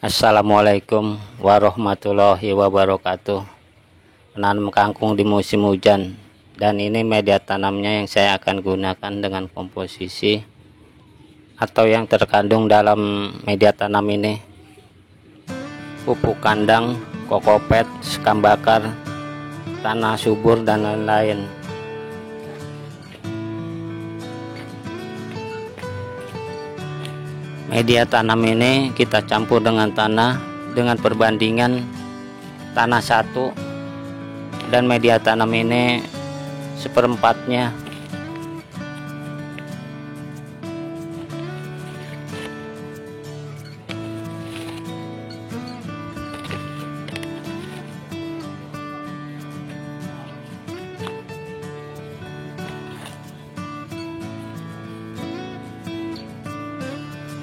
Assalamualaikum warahmatullahi wabarakatuh. Menanam kangkung di musim hujan, dan ini media tanamnya yang saya akan gunakan dengan komposisi atau yang terkandung dalam media tanam ini: pupuk kandang, kokopet, sekam bakar, tanah subur, dan lain-lain. Media tanam ini kita campur dengan tanah dengan perbandingan tanah 1 dan media tanam ini 1/4-nya.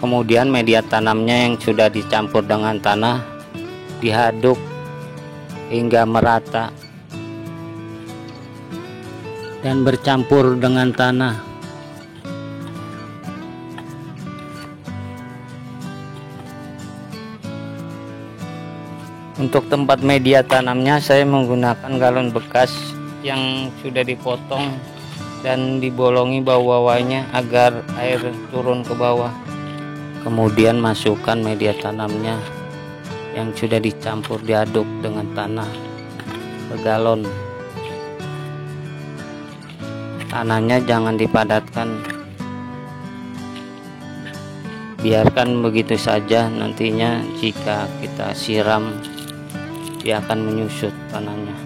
Kemudian media tanamnya yang sudah dicampur dengan tanah diaduk hingga merata dan bercampur dengan tanah. Untuk tempat media tanamnya saya menggunakan galon bekas yang sudah dipotong dan dibolongi bawah-bawahnya agar air turun ke bawah. Kemudian masukkan media tanamnya yang sudah dicampur diaduk dengan tanah ke galon. Tanahnya jangan dipadatkan, biarkan begitu saja. Nantinya jika kita siram, dia akan menyusut tanahnya.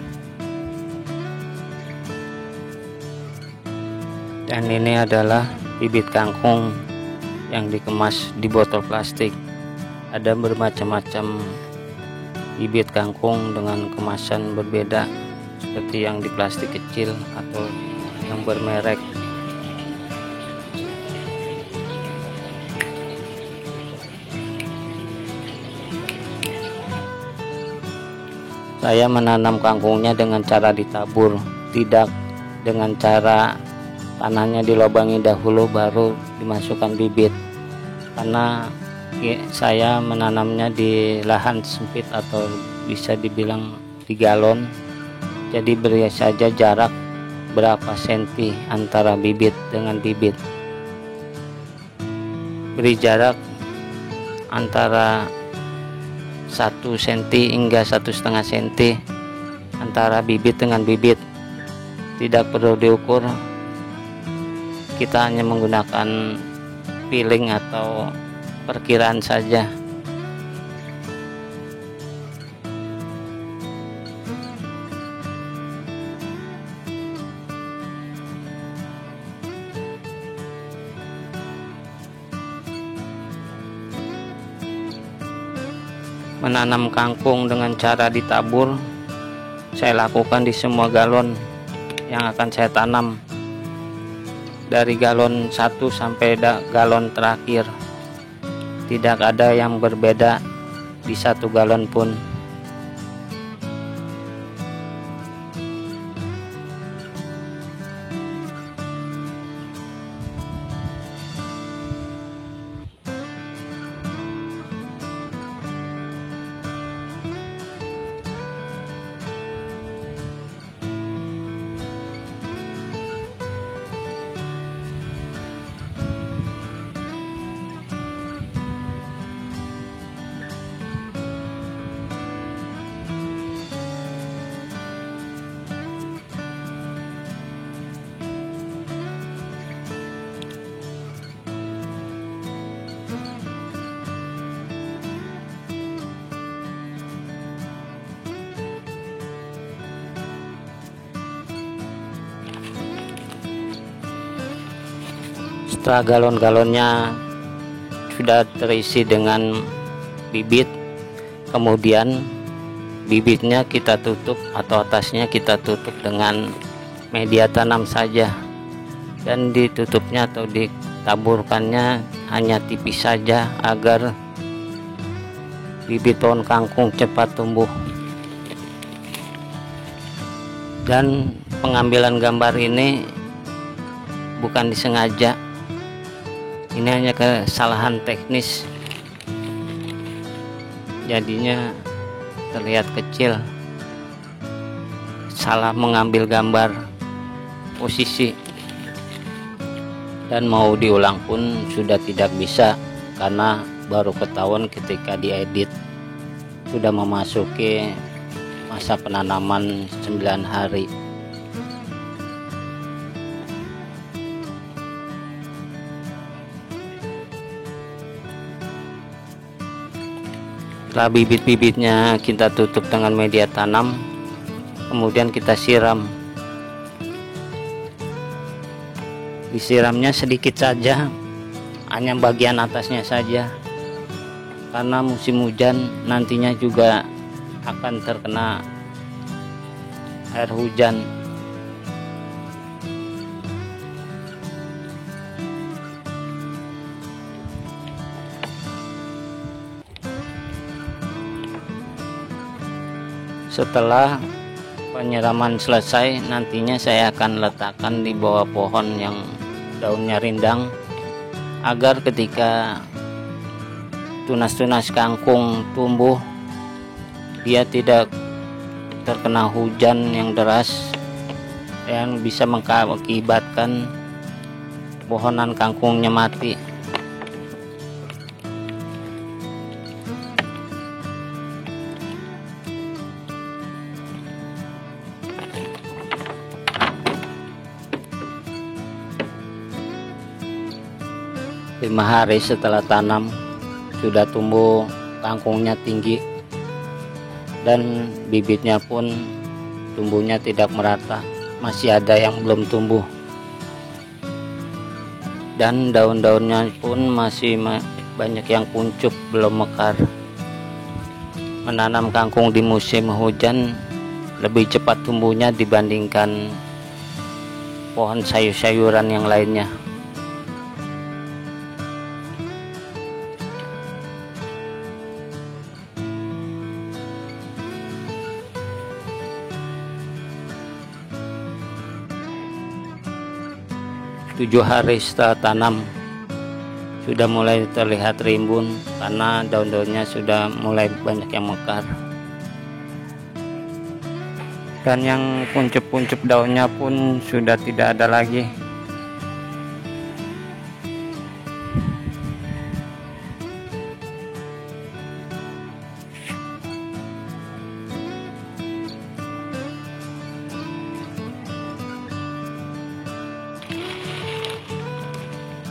Dan ini adalah bibit kangkung yang dikemas di botol plastik. Ada bermacam-macam bibit kangkung dengan kemasan berbeda, seperti yang di plastik kecil atau yang bermerek. Saya menanam kangkungnya dengan cara ditabur, tidak dengan cara tanahnya dilobangi dahulu baru dimasukkan bibit, karena saya menanamnya di lahan sempit atau bisa dibilang di galon. Jadi beri saja jarak berapa senti antara bibit dengan bibit. Beri jarak antara 1 senti hingga 1,5 senti antara bibit dengan bibit. Tidak perlu diukur, kita hanya menggunakan feeling atau perkiraan saja. Menanam kangkung dengan cara ditabur saya lakukan di semua galon yang akan saya tanam, dari galon 1 sampai galon terakhir. Tidak ada yang berbeda di 1 galon pun. Setelah galon-galonnya sudah terisi dengan bibit, kemudian bibitnya kita tutup atau atasnya kita tutup dengan media tanam saja, dan ditutupnya atau ditaburkannya hanya tipis saja agar bibit pohon kangkung cepat tumbuh. Dan pengambilan gambar ini bukan disengaja, ini hanya kesalahan teknis. jadinya terlihat kecil. Salah mengambil gambar posisi, dan mau diulang pun sudah tidak bisa karena baru ketahuan ketika diedit sudah memasuki masa penanaman 9 hari. Setelah bibit-bibitnya kita tutup dengan media tanam, kemudian kita siram. Disiramnya sedikit saja, hanya bagian atasnya saja, karena musim hujan nantinya juga akan terkena air hujan. Setelah penyiraman selesai, nantinya saya akan letakkan di bawah pohon yang daunnya rindang, agar ketika tunas-tunas kangkung tumbuh, dia tidak terkena hujan yang deras yang bisa mengakibatkan pohonan kangkungnya mati. Lima hari setelah tanam, sudah tumbuh kangkungnya tinggi dan bibitnya pun tumbuhnya tidak merata, masih ada yang belum tumbuh, dan daun-daunnya pun masih banyak yang kuncup belum mekar. Menanam kangkung di musim hujan lebih cepat tumbuhnya dibandingkan pohon sayur-sayuran yang lainnya. Tujuh hari setelah tanam sudah mulai terlihat rimbun karena daun-daunnya sudah mulai banyak yang mekar, dan yang kuncup-kuncup daunnya pun sudah tidak ada lagi.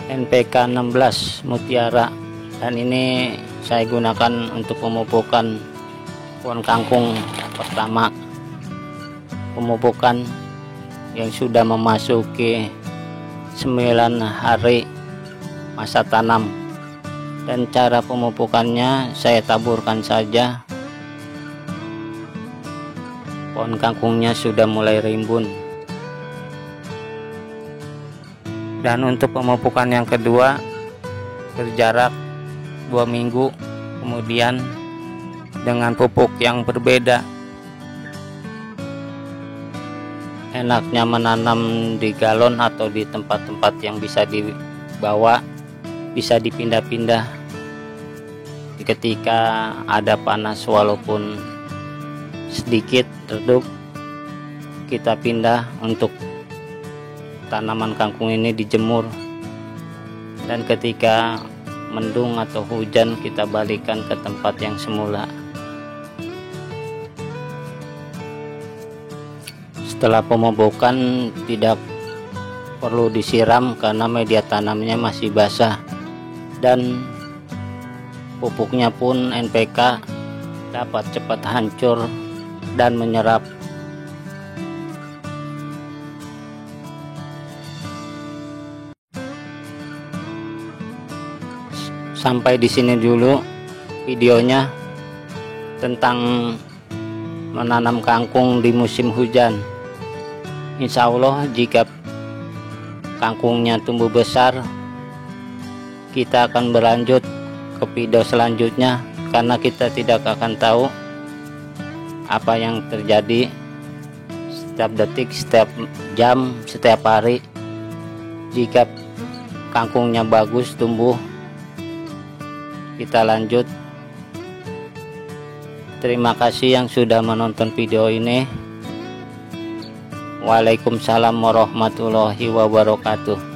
NPK 16 Mutiara, dan ini saya gunakan untuk pemupukan pohon kangkung pertama, pemupukan yang sudah memasuki 9 hari masa tanam. Dan cara pemupukannya saya taburkan saja, pohon kangkungnya sudah mulai rimbun. Dan untuk pemupukan yang kedua berjarak 2 minggu kemudian dengan pupuk yang berbeda. Enaknya menanam di galon atau di tempat-tempat yang bisa dibawa, bisa dipindah-pindah ketika ada panas, walaupun sedikit redup, kita pindah untuk tanaman kangkung ini dijemur, dan ketika mendung atau hujan kita balikan ke tempat yang semula. Setelah pemupukan tidak perlu disiram karena media tanamnya masih basah, dan pupuknya pun NPK dapat cepat hancur dan menyerap. Sampai di sini dulu videonya tentang menanam kangkung di musim hujan. Insya Allah jika kangkungnya tumbuh besar, kita akan berlanjut ke video selanjutnya, karena kita tidak akan tahu apa yang terjadi setiap detik, setiap jam, setiap hari. Jika kangkungnya bagus tumbuh, kita lanjut Terima kasih yang sudah menonton video ini. Waalaikumsalam warahmatullahi wabarakatuh.